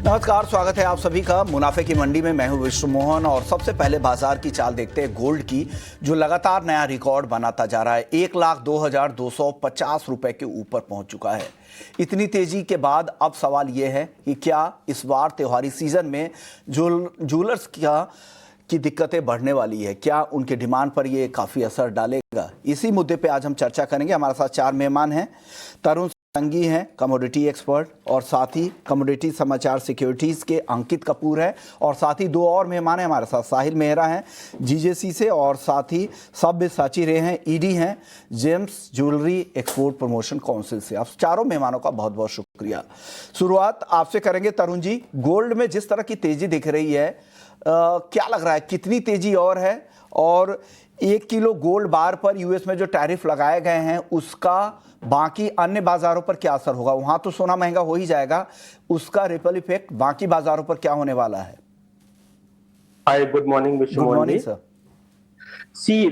नमस्कार, स्वागत है आप सभी का मुनाफे की मंडी में। मैं हूं विश्व मोहन और सबसे पहले बाजार की चाल देखते हैं गोल्ड की, जो लगातार नया रिकॉर्ड बनाता जा रहा है। 1,02,250 रुपए के ऊपर पहुंच चुका है। इतनी तेजी के बाद अब सवाल यह है कि क्या इस बार त्योहारी सीजन में ज्वेलर्स की दिक्कतें बढ़ने वाली है, क्या उनके डिमांड पर ये काफ़ी असर डालेगा? इसी मुद्दे पे आज हम चर्चा करेंगे। हमारे साथ 4 मेहमान हैं। तरुण संगी हैं, कमोडिटी एक्सपर्ट, और साथ ही कमोडिटी समाचार सिक्योरिटीज़ के अंकित कपूर हैं, और साथ ही 2 और मेहमान हैं हमारे साथ। साहिल मेहरा हैं जीजेसी से, और साथ ही सब्यसाची रे हैं, ईडी हैं, James jewellery export promotion council से। आप चारों मेहमानों का बहुत बहुत शुक्रिया। शुरुआत आपसे करेंगे तरुण जी। गोल्ड में जिस तरह की तेजी दिख रही है, क्या लग रहा है कितनी तेजी और है? और 1 किलो गोल्ड बार पर यूएस में जो टैरिफ लगाए गए हैं उसका बाकी अन्य बाजारों पर क्या असर होगा? वहां तो सोना महंगा हो ही जाएगा, उसका रिपल इफेक्ट बाकी बाजारों पर क्या होने वाला है? हाय, गुड मॉर्निंग विश्व गुड मोहन मॉर्निंग जी। सर।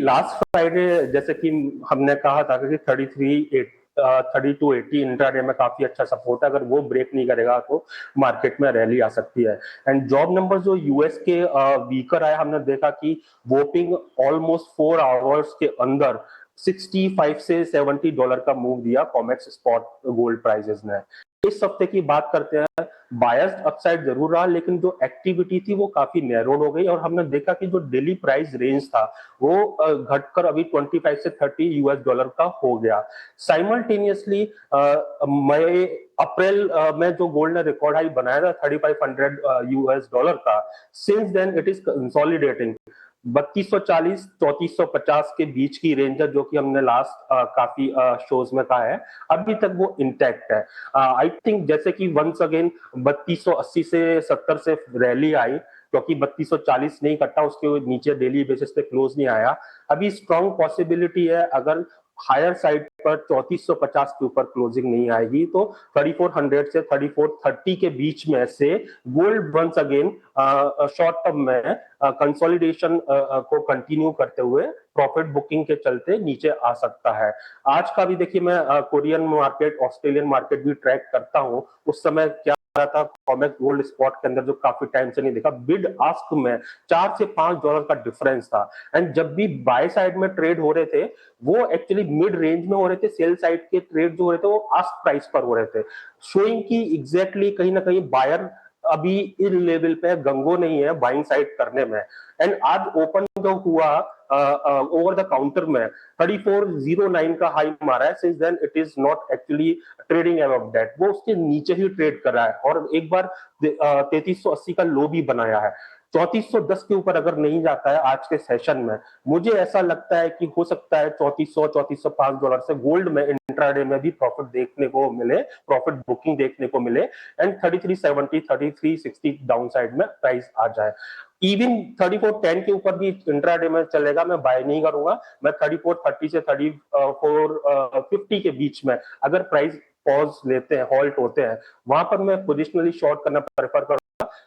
लास्ट फ्राइडे जैसे कि हमने कहा था कि 3280 इंट्राडे में काफी अच्छा सपोर्ट है। अगर वो ब्रेक नहीं करेगा तो मार्केट में रैली आ सकती है। एंड जॉब नंबर जो यूएस के वीकर आए, हमने देखा कि वोपिंग ऑलमोस्ट 4 आवर्स के अंदर 65 से $70 का मूव दिया कॉमेक्स स्पॉट गोल्ड प्राइसेस ने। इस हफ्ते की बात करते हैं, बायस्ड अपसाइड जरूर रहा, लेकिन जो एक्टिविटी थी वो काफी नैरोड हो गई और हमने देखा कि जो डेली प्राइस रेंज था वो घटकर अभी 25 से $30 का हो गया। साइमल्टेनियसली मई अप्रैल में जो गोल्ड ने रिकॉर्ड हाई बनाया था $3500 का, since then it is consolidating. 3240 3450 के बीच की रेंज है, जो कि हमने लास्ट काफी शोज में कहा है, अभी तक वो इंटैक्ट है। आई थिंक जैसे कि वंस अगेन 3280 से 70 से रैली आई, क्योंकि 3240 नहीं कटा, उसके नीचे डेली बेसिस पे क्लोज नहीं आया। अभी स्ट्रॉन्ग पॉसिबिलिटी है, अगर हायर साइड पर 3450 के ऊपर क्लोजिंग नहीं आएगी तो 3400 से 3430 के बीच में से gold once again short term में कंसोलिडेशन को कंटिन्यू करते हुए प्रॉफिट बुकिंग के चलते नीचे आ सकता है। आज का भी देखिए, मैं कोरियन मार्केट, ऑस्ट्रेलियन मार्केट भी ट्रैक करता हूं। उस समय क्या रहा था, कॉमेक्स गोल्ड स्पॉट के अंदर जो काफी टाइम से नहीं देखा, बिड आस्क में $4 से $5 का डिफरेंस था। एंड जब भी बाय साइड में ट्रेड हो रहे थे वो एक्चुअली मिड रेंज में हो रहे थे, सेल साइड के ट्रेड जो हो रहे थे वो आस्क प्राइस पर हो रहे थे, शोइंग की एग्जैक्टली कहीं ना कहीं बायर अभी इन लेवल पे गंगो नहीं है बाइंग साइड करने में। एंड आज ओपन जो हुआ ओवर द काउंटर में 3409 का हाई मारा है। Since then it is not actually trading above that, वो उसके नीचे ही ट्रेड कर रहा है और एक बार 3380 का लो भी बनाया है। 3410 के ऊपर अगर नहीं जाता है आज के सेशन में, मुझे ऐसा लगता है कि हो सकता है 3400 $3405 से गोल्ड में इंट्राडे में भी प्रॉफिट देखने को मिले, प्रॉफिट बुकिंग देखने को मिले, एंड 3370 3360 डाउन साइड में प्राइस आ जाए। इवन 3410 के ऊपर भी इंट्राडे में चलेगा, मैं बाय नहीं करूंगा। मैं 3430 से 3450 के बीच में अगर प्राइस पॉज लेते हैं, हॉल्ट होते हैं, वहां पर मैं पोजिशनली शॉर्ट करना प्रेफर करूंगा।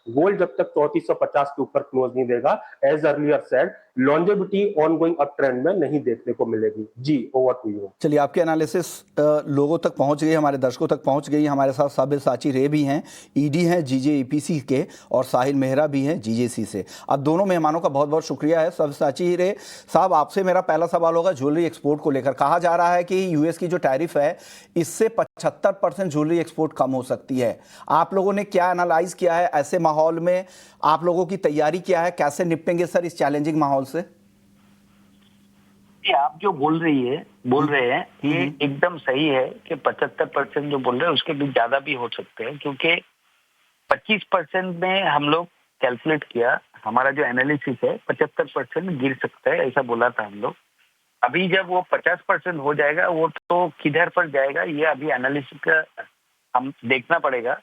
गोल्ड जब तक 3450 के ऊपर क्लोज नहीं देगा, as earlier said, longevity ongoing up trend में नहीं देखने को मिलेगी। जी, ओवर टू यू। चलिए, आपकी एनालिसिस लोगों तक पहुंच गई, हमारे दर्शकों तक पहुंच गई। हमारे साथ सब्यसाची रे भी हैं, ईडी हैं जीजेईपीसी के, और साहिल मेहरा भी हैं जीजेसी से। अब दोनों मेहमानों का बहुत बहुत शुक्रिया है। सब्यसाची रे साहब, आपसे मेरा पहला सवाल होगा ज्वेलरी एक्सपोर्ट को लेकर। कहा जा रहा है कि यूएस की जो टैरिफ है, इससे 75% ज्वेलरी एक्सपोर्ट कम हो सकती है। आप लोगों ने क्या एनालाइज किया है? ऐसे माहौल में आप लोगों की तैयारी क्या है? कैसे निपटेंगे सर इस चैलेंजिंग माहौल से? आप जो बोल रहे हैं ये एकदम सही है कि 75% जो बोल रहे हैं उसके भी ज्यादा भी हो सकते हैं, क्योंकि 25% में हम लोग कैलकुलेट किया, हमारा जो एनालिसिस है 75% गिर सकता है ऐसा बोला था हम लोग। अभी जब वो 50% हो जाएगा, वो तो किधर पर जाएगा ये अभी एनालिसिस का हम देखना पड़ेगा।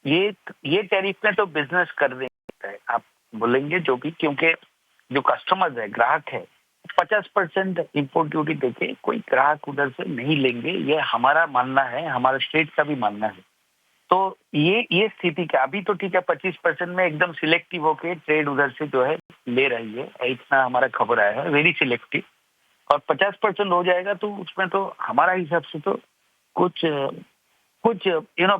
ये टैरिफ में तो बिजनेस कर देता है, आप बोलेंगे जो भी, क्योंकि जो कस्टमर्स है, ग्राहक है, 50% इंपोर्ट ड्यूटी देके कोई ग्राहक उधर से नहीं लेंगे, ये हमारा मानना है, हमारे स्टेट का भी मानना है। तो ये स्थिति का अभी तो ठीक है, 25% में एकदम सिलेक्टिव होके ट्रेड उधर से जो है ले रही है, इतना हमारा खबर आया है, वेरी सिलेक्टिव। और 50% हो जाएगा तो उसमें तो हमारा हिसाब से तो कुछ कुछ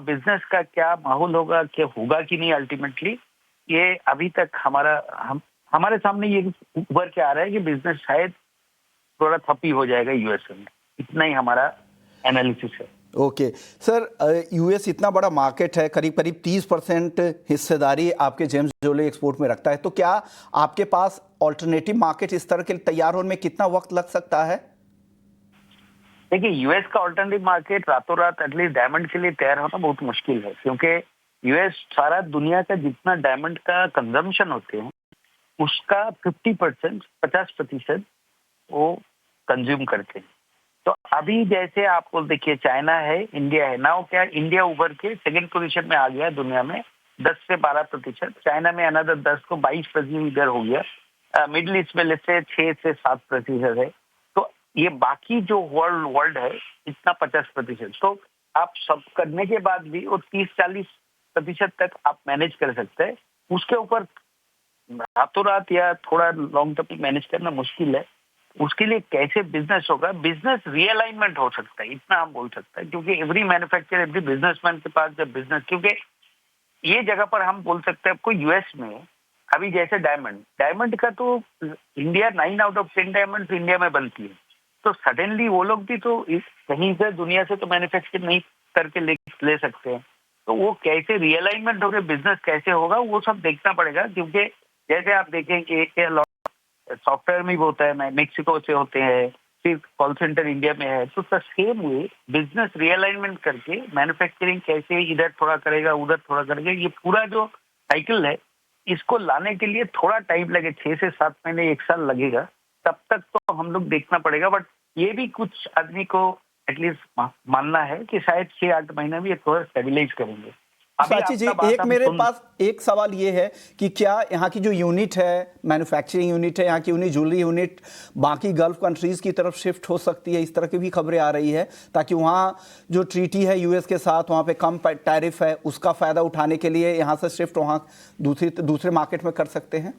बिजनेस का क्या माहौल होगा, क्या होगा कि नहीं अल्टीमेटली, ये अभी तक हमारे सामने ये उभर के आ रहा है कि बिजनेस शायद थोड़ा ठप्पी हो जाएगा यूएस में। इतना ही हमारा एनालिसिस है। ओके सर, यूएस इतना बड़ा मार्केट है, करीब करीब 30% हिस्सेदारी आपके जेम्स ज्वेलरी एक्सपोर्ट में रखता है, तो क्या आपके पास ऑल्टरनेटिव मार्केट इस तरह के तैयार होने में कितना वक्त लग सकता है? देखिए, यूएस का ऑल्टरनेटिव मार्केट रातों रात एटलीस्ट डायमंड के लिए तैयार होना बहुत मुश्किल है, क्योंकि यूएस सारा दुनिया का जितना डायमंड का कंजम्पशन होते हैं उसका 50% वो कंज्यूम करते हैं। तो अभी जैसे आपको देखिए, चाइना है, इंडिया है, नाउ क्या इंडिया उभर के सेकंड पोजीशन में आ गया दुनिया में 10 से 12%, चाइना में अनदर 10 को 22% इधर हो गया, मिडिल ईस्ट में से 6 से 7% है। तो ये बाकी जो वर्ल्ड है इतना 50%, तो आप सब करने के बाद भी वो 30-40% तक आप मैनेज कर सकते हैं। उसके ऊपर रातों रात या थोड़ा लॉन्ग टर्म मैनेज करना मुश्किल है। उसके लिए कैसे बिजनेस होगा, बिजनेस रियलाइनमेंट हो सकता है, इतना हम बोल सकते हैं, क्योंकि एवरी मैन्युफैक्चरर, एवरी बिजनेसमैन के पास जब बिजनेस, क्योंकि ये जगह पर हम बोल सकते हैं आपको यूएस में अभी जैसे डायमंड का तो India 9 out of 10 diamond India में बनती है, तो सडनली वो लोग भी तो कहीं से दुनिया से तो मैन्युफैक्चर नहीं करके ले सकते हैं। तो वो कैसे रियलाइनमेंट होगा, बिजनेस कैसे होगा, वो सब देखना पड़ेगा। क्योंकि जैसे आप देखें कि सॉफ्टवेयर में भी होता है, मेक्सिको से होते हैं, फिर कॉल सेंटर इंडिया में है, तो सेम वे बिजनेस रियलाइनमेंट करके मैन्युफैक्चरिंग कैसे इधर थोड़ा करेगा उधर थोड़ा करेगा, ये पूरा जो साइकिल है इसको लाने के लिए थोड़ा टाइम लगे, 6 से 7 महीने 1 साल लगेगा, तब तक तो हम लोग देखना पड़ेगा। बट ये भी कुछ आदमी को एटलीस्ट मानना है कि शायद 6-8 महीना भी थोड़ा स्टेबिलाइज करेंगे। साची जी, एक मेरे पास एक सवाल ये है कि क्या यहाँ की जो यूनिट है, मैन्युफैक्चरिंग यूनिट है, यहाँ की यूनिट ज्वेलरी यूनिट बाकी गल्फ कंट्रीज की तरफ शिफ्ट हो सकती है? इस तरह की भी खबरें आ रही है, ताकि वहाँ जो ट्रीटी है यूएस के साथ, वहाँ पे कम टैरिफ है, उसका फायदा उठाने के लिए यहाँ से शिफ्ट वहाँ दूसरे मार्केट में कर सकते हैं।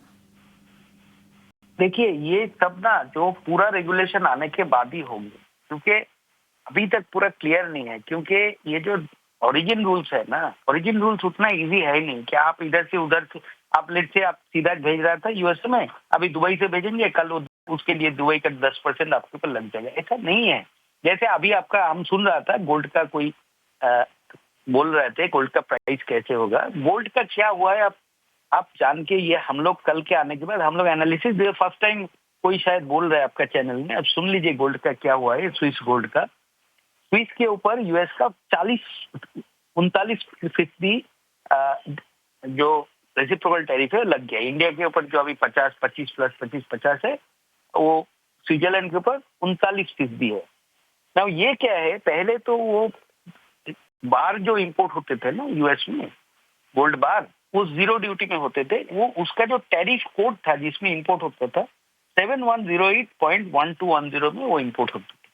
देखिए, ये सब ना जो पूरा रेगुलेशन आने के बाद ही होंगे, क्योंकि अभी तक पूरा क्लियर नहीं है। क्योंकि ये जो ओरिजिन रूल्स है ना, ओरिजिन रूल्स उतना इजी है ही नहीं कि आप इधर से उधर से, आप लेट से आप सीधा भेज रहा था यूएस में, अभी दुबई से भेजेंगे, कल उसके लिए दुबई का 10% आपके ऊपर लग जाएगा, ऐसा नहीं है। जैसे अभी आपका हम सुन रहा था गोल्ड का कोई बोल रहे थे गोल्ड का प्राइस कैसे होगा, गोल्ड का क्या हुआ है आप जान के, ये हम लोग कल के आने के बाद हम लोग एनालिसिस दे, फर्स्ट टाइम कोई शायद बोल रहा है आपका चैनल में, अब सुन लीजिए गोल्ड का क्या हुआ है। स्विस गोल्ड का, स्विस के ऊपर यूएस का 39% जो रेसिप्रोकल टैरिफ है लग गया। इंडिया के ऊपर जो अभी 25 प्लस 25 है, वो स्विट्जरलैंड के ऊपर 39% है। ना ये क्या है, पहले तो वो बार जो इंपोर्ट होते थे ना यूएस में, गोल्ड बार, वो 0 ड्यूटी में होते थे, वो उसका जो टैरिफ कोड था जिसमें इंपोर्ट होता था 7108.1210 में वो इंपोर्ट होते थे।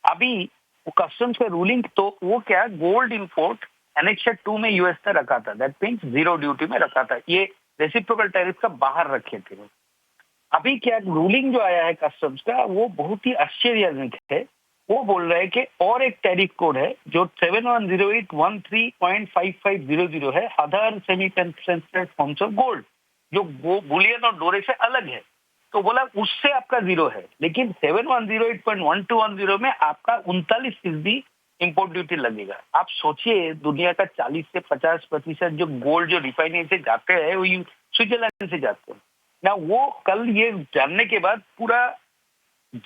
अभी वो कस्टम्स का रूलिंग, तो वो क्या गोल्ड इंपोर्ट एनेक्सर 2 में यूएस ने रखा था, दैट मीन्स 0 ड्यूटी में रखा था, ये रेसिप्रोकल टैरिफ का बाहर रखे थे। अभी क्या रूलिंग जो आया है कस्टम्स का, वो बहुत ही आश्चर्यजनक है। वो बोल रहे हैं कि और एक टैरिफ कोड है जो 710813.5500 है, other semi conductor forms of gold, जो बुलियन और डोरे से अलग है। तो बोला उससे आपका 0 है, लेकिन 7108.1210 में आपका 39% इंपोर्ट ड्यूटी लगेगा। आप सोचिए, दुनिया का 40 से 50% जो गोल्ड जो रिफाइनरी से जाते हैं वो स्विट्जरलैंड से जाते हैं ना। वो कल ये जानने के बाद पूरा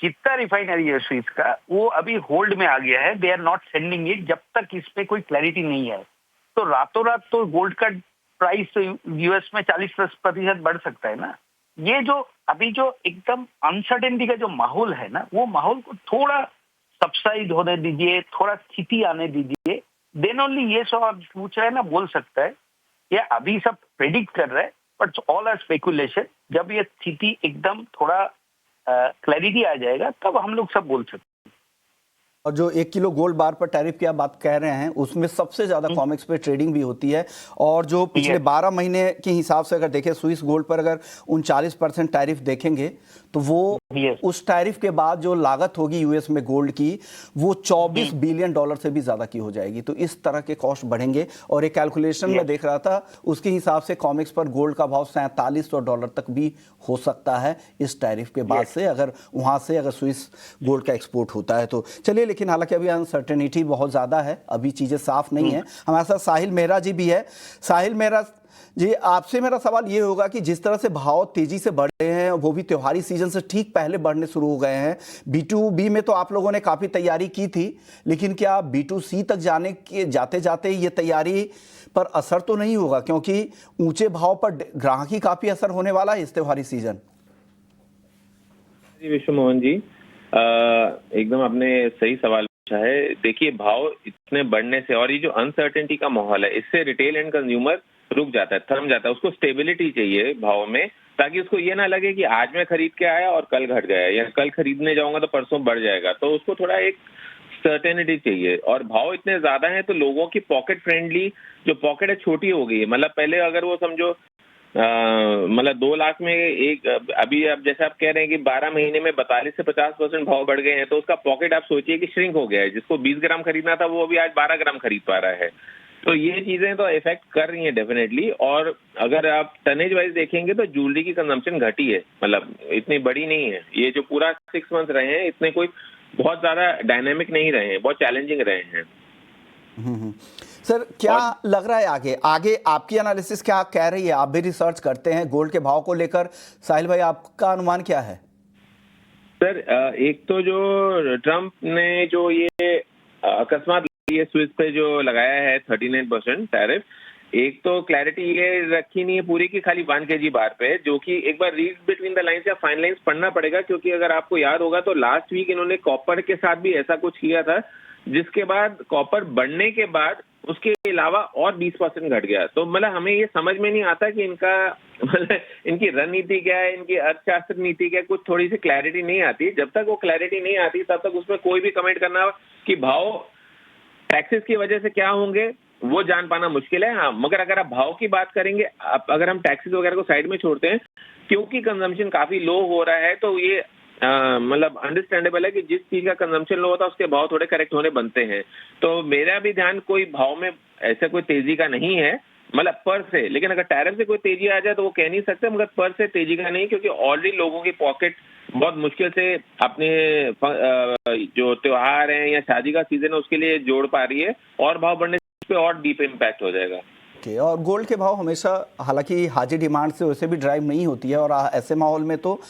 जितना रिफाइनरी है स्विस का, वो अभी होल्ड में आ गया है, they are not sending it जब तक इस पे कोई क्लैरिटी नहीं है। तो रातों रात तो गोल्ड का प्राइस यूएस में 40% बढ़ सकता है ना। ये जो अभी जो एकदम अनसर्टेनिटी का जो माहौल है ना, वो माहौल को थोड़ा सबसाइड होने दीजिए, थोड़ा स्थिति आने दीजिए, देन ओनली ये सब पूछ रहे हैं ना बोल सकता है। ये अभी सब प्रेडिक्ट कर रहे हैं, बट ऑल आर स्पेकुलेशन। जब ये स्थिति एकदम थोड़ा क्लैरिटी आ जाएगा तब हम लोग सब बोल सकते हैं। और जो 1 किलो गोल्ड बार पर टैरिफ की आप बात कह रहे हैं, उसमें सबसे ज़्यादा कॉमेक्स पे ट्रेडिंग भी होती है, और जो पिछले 12 महीने के हिसाब से अगर देखें, स्विस गोल्ड पर अगर 39% टैरिफ देखेंगे तो वो Yes. उस टैरिफ के बाद जो लागत होगी यूएस में गोल्ड की, वो 24 बिलियन डॉलर से भी ज्यादा की हो जाएगी। तो इस तरह के कॉस्ट बढ़ेंगे। और एक कैलकुलेशन में देख रहा था, उसके हिसाब से कॉमिक्स पर गोल्ड का भाव $4700 तक भी हो सकता है इस टैरिफ के बाद से, अगर वहां से अगर स्विस गोल्ड का एक्सपोर्ट होता है तो। चलिए, लेकिन हालांकि अभी अनसर्टेनिटी बहुत ज्यादा है, अभी चीजें साफ नहीं है। हमारे साथ साहिल मेहरा जी भी है। साहिल मेहरा जी, आपसे मेरा सवाल ये होगा कि जिस तरह से भाव तेजी से बढ़ रहे हैं, वो भी त्योहारी सीजन से ठीक पहले बढ़ने शुरू हो गए हैं। B2B में तो आप लोगों ने काफी तैयारी की थी, लेकिन क्या B2C तक जाने के जाते जाते ये तैयारी पर असर तो नहीं होगा, क्योंकि ऊंचे भाव पर ग्राहकी काफी असर होने वाला है इस त्योहारी सीजन? जी विश्व मोहन जी, एकदम आपने सही सवाल पूछा है। देखिए, भाव इतने बढ़ने से और ये जो अनसर्टेनिटी का माहौल है, इससे रिटेल एंड कंज्यूमर रुक जाता है, थम जाता है। उसको स्टेबिलिटी चाहिए भाव में, ताकि उसको ये ना लगे कि आज मैं खरीद के आया और कल घट गया, या कल खरीदने जाऊंगा तो परसों बढ़ जाएगा। तो उसको थोड़ा एक सर्टेनिटी चाहिए। और भाव इतने ज्यादा हैं तो लोगों की पॉकेट फ्रेंडली जो पॉकेट है छोटी हो गई है। मतलब पहले अगर वो समझो मतलब 2 लाख में एक, अभी अब जैसे आप कह रहे हैं कि 12 महीने में 42 से 50% भाव बढ़ गए हैं, तो उसका पॉकेट आप सोचिए कि श्रिंक हो गया है। जिसको 20 ग्राम खरीदना था वो अभी आज 12 ग्राम खरीद पा रहा है। तो ये चीजें तो इफेक्ट कर रही हैं डेफिनेटली। और अगर आप टनेज वाइज देखेंगे तो ज्वेलरी की कंजम्पशन घटी है, मतलब इतनी बड़ी नहीं है। ये जो पूरा 6 मंथ रहे हैं, इतने कोई बहुत ज्यादा डायनेमिक नहीं रहे हैं, बहुत चैलेंजिंग रहे हैं। सर, क्या लग रहा है आगे आगे आपकी एनालिसिस क्या कह रही है? आप भी रिसर्च करते हैं गोल्ड के भाव को लेकर। साहिल भाई, आपका अनुमान क्या है? सर, एक तो जो ट्रम्प ने जो ये अकस्मात ये स्विस पे जो लगाया है 39% टैरिफ, एक तो क्लैरिटी ये रखी नहीं है पूरी की खाली 1 kg बार पे, जो कि एक बार रीड बिटवीन द लाइंस या फाइन लाइंस पढ़ना पड़ेगा। क्योंकि अगर आपको याद होगा तो लास्ट वीक इन्होंने कॉपर के साथ भी ऐसा कुछ किया था, जिसके बाद कॉपर बढ़ने के बाद उसके अलावा और 20% घट गया। तो मतलब हमें ये समझ में नहीं आता कि इनका मतलब इनकी रणनीति क्या है, इनकी अर्थशास्त्र नीति क्या है, कुछ थोड़ी सी क्लैरिटी नहीं आती। जब तक वो क्लैरिटी नहीं आती तब तक उसमें कोई भी कमेंट करना कि भाव टैक्सेस की वजह से क्या होंगे वो जान पाना मुश्किल है। हाँ, मगर अगर आप भाव की बात करेंगे, अगर हम टैक्सेस वगैरह को साइड में छोड़ते हैं, क्योंकि कंजम्पशन काफी लो हो रहा है, तो ये मतलब अंडरस्टैंडेबल है कि जिस चीज का कंजम्पशन लो होता है उसके भाव थोड़े करेक्ट होने बनते हैं। तो मेरा भी ध्यान कोई भाव में ऐसे कोई तेजी का नहीं है, मतलब पर से। लेकिन अगर टैरिफ से कोई तेजी आ जाए तो वो कह नहीं सकते, मगर पर से तेजी का नहीं, क्योंकि ऑलरेडी लोगों की पॉकेट बहुत मुश्किल से अपने जो त्योहार है या शादी का सीजन है उसके लिए जोड़ पा रही है, और भाव बढ़ने पे और डीप इम्पैक्ट हो जाएगा। और गोल्ड के भाव हमेशा, हालांकि हाजिर डिमांड से वैसे भी ड्राइव नहीं होती है, और ऐसे माहौल में तो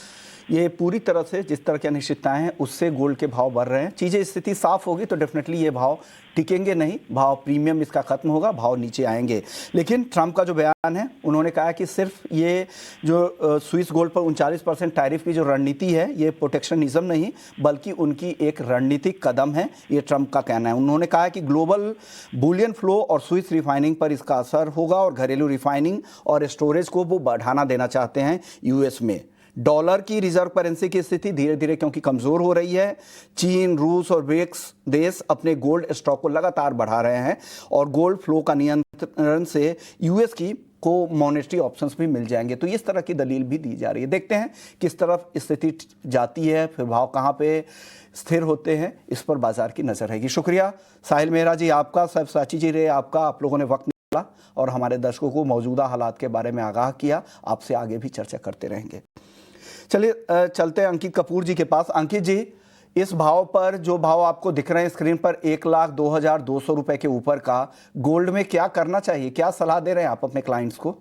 ये पूरी तरह से जिस तरह की अनिश्चितताएं हैं उससे गोल्ड के भाव बढ़ रहे हैं। चीज़ें स्थिति साफ होगी तो डेफिनेटली ये भाव टिकेंगे नहीं, भाव प्रीमियम इसका खत्म होगा, भाव नीचे आएंगे। लेकिन ट्रंप का जो बयान है, उन्होंने कहा कि सिर्फ ये जो स्विस गोल्ड पर 39% टैरिफ की जो रणनीति है, ये प्रोटेक्शनिज्म नहीं बल्कि उनकी एक रणनीतिक कदम है, ये ट्रंप का कहना है। उन्होंने कहा कि ग्लोबल बुलियन फ्लो और स्विस रिफाइनिंग पर इसका असर होगा, और घरेलू रिफाइनिंग और स्टोरेज को वो बढ़ाना देना चाहते हैं यूएस में। डॉलर की रिजर्व करेंसी की स्थिति धीरे धीरे क्योंकि कमजोर हो रही है, चीन, रूस और ब्रिक्स देश अपने गोल्ड स्टॉक को लगातार बढ़ा रहे हैं, और गोल्ड फ्लो का नियंत्रण से यूएस की को मॉनेटरी ऑप्शंस भी मिल जाएंगे। तो इस तरह की दलील भी दी जा रही है। देखते हैं किस तरफ स्थिति जाती है, फिर भाव कहाँ पे स्थिर होते हैं, इस पर बाजार की नजर रहेगी। शुक्रिया साहिल मेहरा जी आपका, सब साची जी रे आपका, आप लोगों ने वक्त निकाला और हमारे दर्शकों को मौजूदा हालात के बारे में आगाह किया। आपसे आगे भी चर्चा करते रहेंगे। चलिए चलते हैं अंकित कपूर जी के पास। अंकित जी, इस भाव पर जो भाव आपको दिख रहे हैं स्क्रीन पर, 1,02,200 रुपए के ऊपर का, गोल्ड में क्या करना चाहिए, क्या सलाह दे रहे हैं आप अपने क्लाइंट्स को?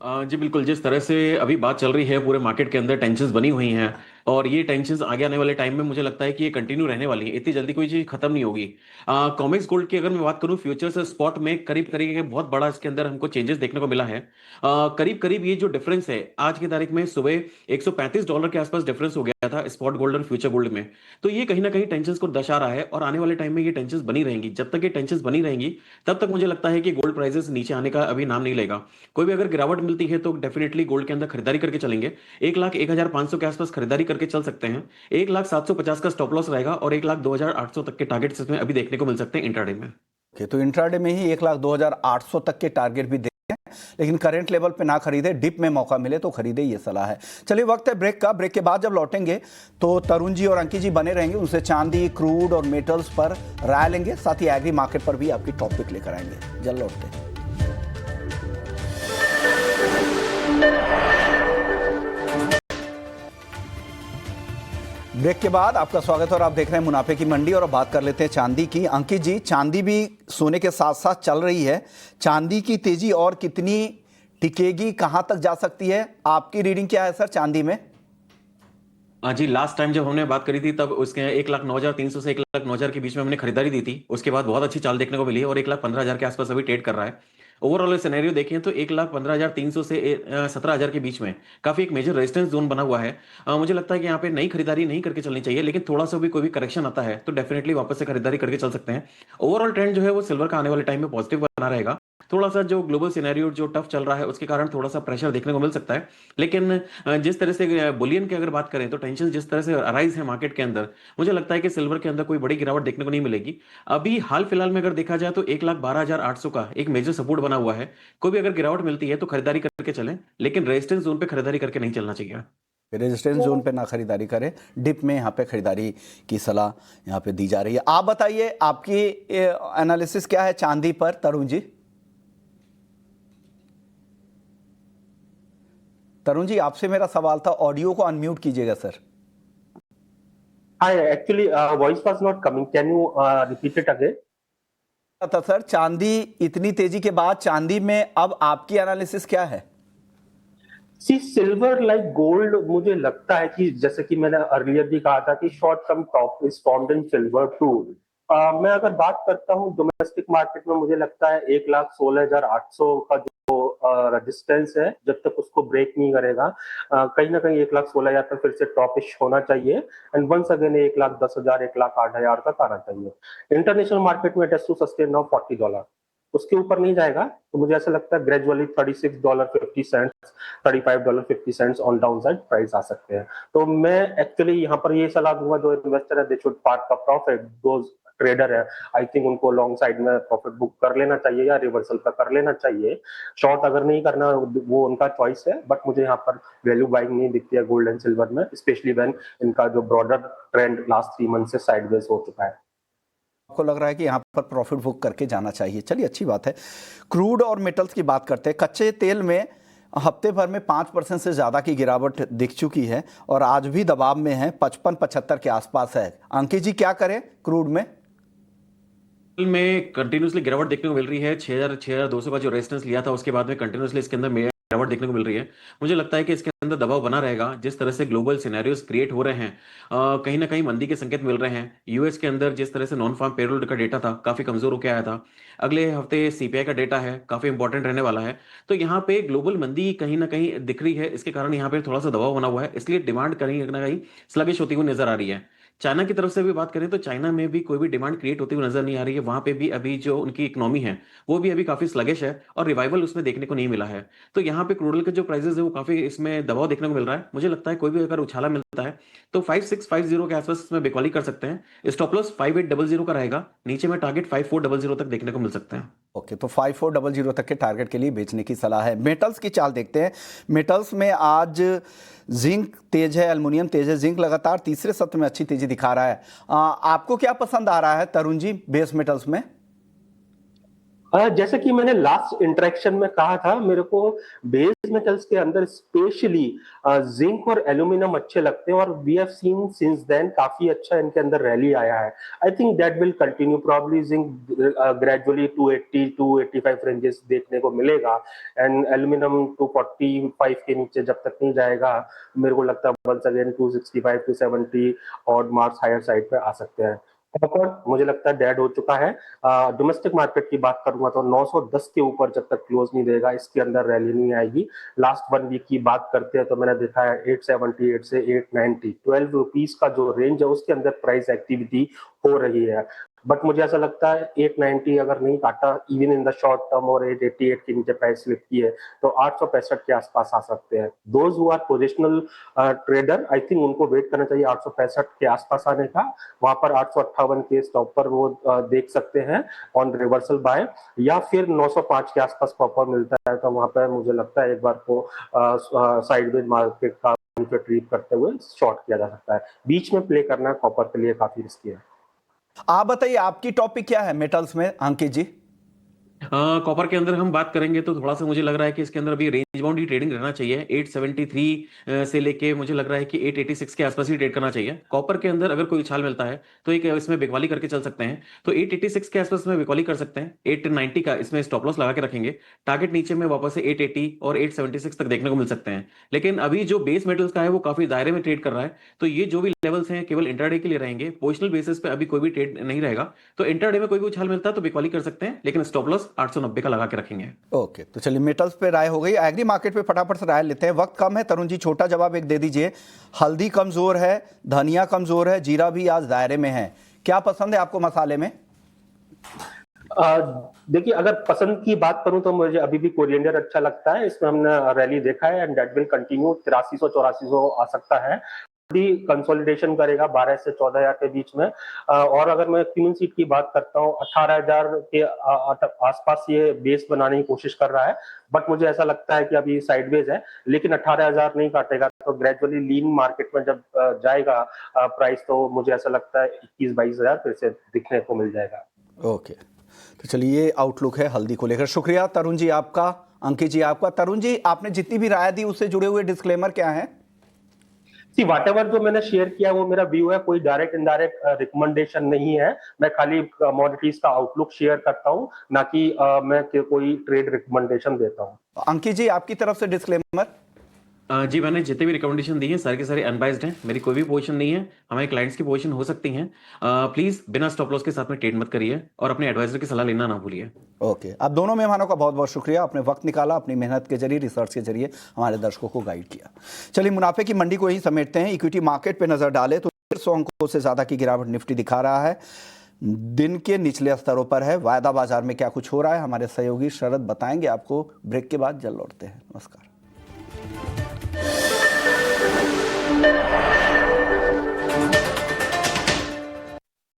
जी बिल्कुल, जिस तरह से अभी बात चल रही है पूरे मार्केट के अंदर, टेंशन्स बनी हुई हैं, और ये टेंशन्स आगे आने वाले टाइम में मुझे लगता है कि ये कंटिन्यू रहने वाली है, इतनी जल्दी कोई चीज खत्म नहीं होगी। कॉमेक्स गोल्ड की अगर मैं बात करूं, फ्यूचर्स स्पॉट में करीब करीब बहुत बड़ा इसके अंदर हमको चेंजेस देखने को मिला है। करीब करीब ये जो डिफरेंस है आज की तारीख में, सुबह $135 के आसपास डिफरेंस हो गया था स्पॉट गोल्ड और फ्यूचर गोल्ड में। तो ये कहीं ना कहीं टेंशन्स को दर्शा रहा है, और आने वाले टाइम में ये टेंशन्स बनी रहेंगी। जब तक ये टेंशन्स बनी रहेंगी तब तक मुझे लगता है कि गोल्ड प्राइसेस नीचे आने का अभी नाम नहीं लेगा। कोई भी अगर गिरावट मिलती है तो डेफिनेटली गोल्ड के अंदर खरीदारी करके चलेंगे। 1,01,500 के आसपास खरीदारी करके चल सकते हैं। 1,0750 का स्टॉप लॉस रहेगा, और 1,02,800 तक के टारगेट्स इसमें अभी देखने को मिल सकते हैं इंट्राडे में। तो इंट्राडे में ही 1,02,800 तक के टारगेट भी देखें। लेकिन करंट लेवल पे ना खरीदे, डिप में मौका मिले तो खरीदे, ये सलाह है। चलिए वक्त है ब्रेक का। ब्रेक के बाद जब लौटेंगे तो तरुण जी और अंकित जी बने रहेंगे, उनसे चांदी, क्रूड और मेटल्स पर राय लेंगे, साथ ही एग्री मार्केट पर भी आपकी टॉपिक लेकर आएंगे। जल्द लौटते हैं। ब्रेक के बाद आपका स्वागत है और आप देख रहे हैं मुनाफे की मंडी। और अब बात कर लेते हैं चांदी की। अंकित जी, चांदी भी सोने के साथ साथ चल रही है, चांदी की तेजी और कितनी टिकेगी, कहां तक जा सकती है, आपकी रीडिंग क्या है सर चांदी में? जी, लास्ट टाइम जब हमने बात करी थी तब उसके 1,09,300 से 1,09,000 के बीच में हमने खरीदारी दी थी। उसके बाद बहुत अच्छी चाल देखने को मिली है और 1,15,000 के आसपास अभी ट्रेड कर रहा है। ओवरऑल सिनेरियो देखें तो 1,15,300 से 17,000 के बीच में काफी एक मेजर रेजिस्टेंस जोन बना हुआ है। मुझे लगता है कि यहाँ पे नई खरीदारी नहीं करके चलनी चाहिए, लेकिन थोड़ा सा भी कोई भी करेक्शन आता है तो डेफिनेटली वापस से खरीदारी करके चल सकते हैं। ओवरऑल ट्रेंड जो है वो सिल्वर का आने वाले टाइम में पॉजिटिव बना रहेगा। थोड़ा सा जो ग्लोबल सिनेरियो जो टफ चल रहा है उसके कारण थोड़ा सा प्रेशर देखने को मिल सकता है, लेकिन जिस तरह से बुलियन की अगर बात करें तो टेंशन जिस तरह से अराइज है मार्केट के अंदर, मुझे लगता है कि सिल्वर के अंदर कोई बड़ी गिरावट देखने को नहीं मिलेगी। अभी हाल फिलहाल में अगर देखा जाए तो 1,12,800 का एक मेजर सपोर्ट बना हुआ है। कोई भी अगर गिरावट मिलती है तो खरीदारी करके चलें, लेकिन रेजिस्टेंस जोन पे खरीदारी करके नहीं चलना चाहिए। रेजिस्टेंस जोन पे ना खरीदारी करें, डिप में यहाँ पे खरीदारी की सलाह यहाँ पे दी जा रही है। आप बताइए, आपकी एनालिसिस क्या है चांदी पर, तरुण जी? तरुण जी, आपसे मेरा सवाल था, ऑडियो को अनम्यूट कीजिएगा sir. Hi, actually, voice was not coming. Can you repeat it again? था सर, चांदी इतनी तेजी के बाद चांदी में अब आपकी एनालिसिस क्या है? सी सिल्वर लाइक गोल्ड, मुझे लगता है कि जैसे कि मैंने अर्लियर भी कहा था कि short term top is formed in silver too. मैं अगर बात करता हूँ डोमेस्टिक मार्केट में, मुझे लगता है 1,16,800 का जो रेजिस्टेंस है, जब तक उसको ब्रेक नहीं करेगा कहीं ना कहीं 1,16,000 तक फिर से टॉपिश होना चाहिए एंड वंस अगेन 1,10,000 1,08,000 तक आना चाहिए। इंटरनेशनल मार्केट में टेस्ट टू सस्टेन नाउ $40, उसके ऊपर नहीं जाएगा तो मुझे ऐसा लगता है gradually $36.50 $35.50 on down side price आ सकते हैं। तो मैं एक्चुअली यहाँ पर ये सलाह दूंगा जो इन्वेस्टर है, they should park the profit. Those trader है, आई थिंक उनको लॉन्ग साइड में प्रॉफिट बुक कर लेना चाहिए या रिवर्सल का कर लेना चाहिए। शॉर्ट अगर नहीं करना वो उनका चॉइस है, बट मुझे यहाँ पर वैल्यू बाइंग नहीं दिखती है गोल्ड एंड सिल्वर में, स्पेशली व्हेन इनका जो ब्रॉडर ट्रेंड लास्ट 3 मंथ से साइडवेज हो चुका है। आपको लग रहा है कि यहाँ पर प्रॉफिट बुक करके जाना चाहिए। चलिए, अच्छी बात है। क्रूड और मेटल्स की बात करते हैं। कच्चे तेल में हफ्ते भर में 5% से ज़्यादा की गिरावट दिख चुकी है और आज भी दबाव में है, 55-75 के आसपास है। अंकित जी, क्या करें क्रूड में? कंटिन्यूसली गिरावट देखने को मिल रही है। 6,200 का जो रेजिस्टेंस लिया था उसके बाद में कंटिन्यूसली इसके अंदर गिरावट देखने को मिल रही है। मुझे लगता है कि इसके अंदर दबाव बना रहेगा। जिस तरह से ग्लोबल सिनेरियोस क्रिएट हो रहे हैं, कहीं ना कहीं मंदी के संकेत मिल रहे हैं। यूएस के अंदर जिस तरह से नॉन फार्म पेरोल का डेटा था काफी कमजोर होकर आया था। अगले हफ्ते सीपीआई का डेटा है, काफी इंपॉर्टेंट रहने वाला है। तो यहाँ पे ग्लोबल मंदी कहीं ना कहीं दिख रही है, इसके कारण यहाँ पे थोड़ा सा दबाव बना हुआ है, इसलिए डिमांड कहीं ना कहीं स्लगिश होती हुई नजर आ रही है। चाइना की तरफ से भी बात करें तो चाइना में भी कोई भी डिमांड क्रिएट होती हुई नजर नहीं आ रही है। वहां पे भी अभी जो उनकी इकोनॉमी है वो भी अभी काफी स्लगिश है और रिवाइवल उसमें देखने को नहीं मिला है। तो यहाँ पे क्रूड ऑयल के जो प्राइसेस है वो काफी इसमें दबाव देखने को मिल रहा है। मुझे लगता है कोई भी अगर उछाला मिलता है तो 5650 के आसपास इसमें बिकवाली कर सकते हैं। स्टॉप लॉस 5800 का रहेगा, नीचे में टारगेट 5400 तक देखने को मिल सकते हैं। ओके, तो 5400 तक के टारगेट के लिए बेचने की सलाह है। मेटल्स की चाल देखते हैं। मेटल्स में आज जिंक तेज है, एल्युमिनियम तेज है। जिंक लगातार तीसरे सत्र में अच्छी तेजी दिखा रहा है। आपको क्या पसंद आ रहा है तरुण जी बेस मेटल्स में? जैसे कि मैंने लास्ट इंटरेक्शन में कहा था, मेरे को बेस मेटल्स के अंदर स्पेशली जिंक और एल्यूमिनियम अच्छे लगते हैं और we have seen since then काफी अच्छा इनके अंदर रैली आया है। I think that will continue, probably zinc gradually 280 285 ranges देखने को मिलेगा एंड एल्यूमिनियम 245 के नीचे जब तक नहीं जाएगा, मेरे को लगता है वंस अगेन 265 270 और मार्क्स हायर साइड पे आ सकते हैं। कॉपर मुझे लगता है डेड हो चुका है। डोमेस्टिक मार्केट की बात करूंगा तो 910 के ऊपर जब तक क्लोज नहीं देगा इसके अंदर रैली नहीं आएगी। लास्ट 1 वीक की बात करते हैं तो मैंने देखा है 878 से 890 12 रुपीज का जो रेंज है उसके अंदर प्राइस एक्टिविटी हो रही है। बट मुझे ऐसा लगता है 890 अगर नहीं काटा even in the short term और 888 के नीचे प्राइस स्लिप की है तो 865 के आसपास आ सकते हैं। Those who are positional trader I think उनको वेट करना चाहिए 865 के आसपास आने का। वहां पर 858 के स्टॉप पर वो देख सकते हैं ऑन रिवर्सल बाय, या फिर 905 के आसपास प्रॉपर मिलता है तो वहां पर मुझे लगता है एक बार को साइडवेज मार्केट का ट्रीट करते हुए शॉर्ट किया जा सकता है। बीच में प्ले करना कॉपर के लिए काफी रिस्की है। आप बताइए आपकी टॉपिक क्या है मेटल्स में अंकित जी? कॉपर के अंदर हम बात करेंगे तो थोड़ा सा मुझे लग रहा है कि इसके अंदर अभी रेंज बाउंड ही ट्रेडिंग रहना चाहिए। 873 से लेके मुझे लग रहा है कि 886 के आसपास ही ट्रेड करना चाहिए। कॉपर के अंदर अगर कोई उछाल मिलता है तो एक इसमें बिकवाली करके चल सकते हैं, तो 886 के आसपास में बिकवाली कर सकते हैं। 890 का इसमें स्टॉप लॉस लगा के रखेंगे। टारगेट नीचे में वापस से 880 और 876 तक देखने को मिल सकते हैं। लेकिन अभी जो बेस मेटल्स का है वो काफी दायरे में ट्रेड कर रहा है, तो ये जो भी लेवल्स हैं केवल इंट्राडे के लिए रहेंगे। पोजिशनल बेसिस पे अभी कोई भी ट्रेड नहीं रहेगा, तो इंट्राडे में कोई भी उछाल मिलता है तो बिकवाली कर सकते हैं, लेकिन स्टॉप लॉस 890 का लगा के रखेंगे। ओके, तो चलिए मेटल्स पे राय हो गई। एग्री मार्केट पे फटाफट से राय लेते हैं, वक्त कम है। तरुण जी छोटा जवाब एक दे दीजिए। हल्दी कमजोर है, धनिया कमजोर है, जीरा भी आज दायरे में है, क्या पसंद है आपको मसाले में? देखिए अगर पसंद की बात करूं तो मुझे अभी भी कोरिएंडर अच्छा लगता है। इसमें हमने रैली देखा है एंड दैट विल कंटिन्यू। 8300-8400 आ सकता है, कंसोलिडेशन करेगा 12 से 14,000 के बीच में। और अगर मैं क्वीन सीट की बात करता हूं 18,000 के आसपास ये बेस बनाने की कोशिश कर रहा है, बट मुझे ऐसा लगता है कि अभी साइडवेज है, लेकिन 18,000 नहीं काटेगा तो ग्रेजुअली लीन मार्केट में जब जाएगा प्राइस तो मुझे ऐसा लगता है 21-22,000 फिर से दिखने को मिल जाएगा। ओके, तो चलिए ये आउटलुक है हल्दी को लेकर। शुक्रिया तरुण जी आपका, अंकित जी आपका। तरुण जी आपने जितनी भी राय दी उससे जुड़े हुए डिस्क्लेमर क्या है? सी व्हाटएवर जो मैंने शेयर किया वो मेरा व्यू है, कोई डायरेक्ट इनडायरेक्ट रिकमेंडेशन नहीं है। मैं खाली कमोडिटीज का आउटलुक शेयर करता हूं, ना कि मैं कोई ट्रेड रिकमेंडेशन देता हूं। अंकित जी आपकी तरफ से डिस्क्लेमर? जी मैंने जितने भी रिकमेंडेशन दी हैं सारे के सारे अनबाइज्ड हैं। मेरी कोई भी पोजीशन नहीं है, हमारे क्लाइंट्स की पोजीशन हो सकती हैं। प्लीज बिना स्टॉप लॉस के साथ में ट्रेड मत करिए और अपने एडवाइजर की सलाह लेना ना भूलिए। ओके, आप दोनों मेहमानों का बहुत बहुत शुक्रिया, आपने वक्त निकाला, अपनी मेहनत के जरिए, रिसर्च के जरिए हमारे दर्शकों को गाइड किया। चलिए मुनाफे की मंडी को ही समेटते हैं। इक्विटी मार्केट पे नजर डालें तो 150 अंकों से ज्यादा की गिरावट निफ्टी दिखा रहा है, दिन के निचले स्तरों पर है। वायदा बाजार में क्या कुछ हो रहा है हमारे सहयोगी शरद बताएंगे आपको। ब्रेक के बाद जल्द लौटते हैं। नमस्कार।